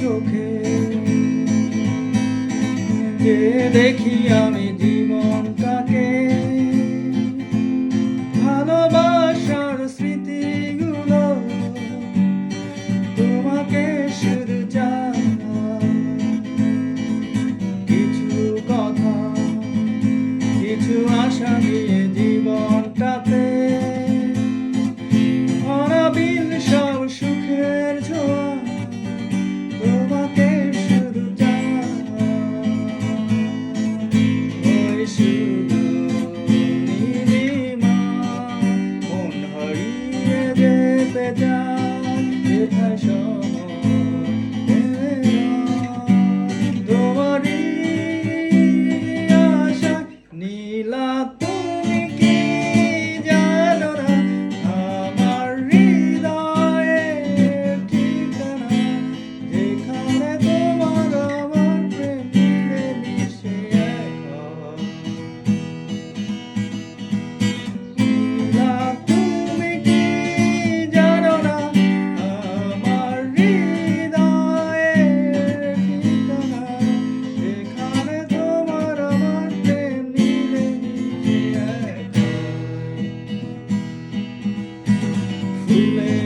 চোখে যে দেখি আমি জীবনটাকে, ভালোবাসার স্মৃতিগুলো তোমাকে শুধু চাই, কিছু কথা কিছু আশা নিয়ে জীবনটাতে অনাবিল সব সুখের ছোঁয়া তোমাকে শুধু চাই, ওই শুধু নীলিমা মন হারিয়ে যেতে চায় যেথায় তোমারই আশা নীলা। তুমি কি জানো না আমার হৃদয়ের ঠিকানা, যেখানে তোমার আমার প্রেম মিলে মিশে এক হয়। নীলা তুমি কি জানো না আমার হৃদয়ের ঠিকানা, যেখানে তোমার আমার প্রেম মিলে মিশে এক হয়। ফুলের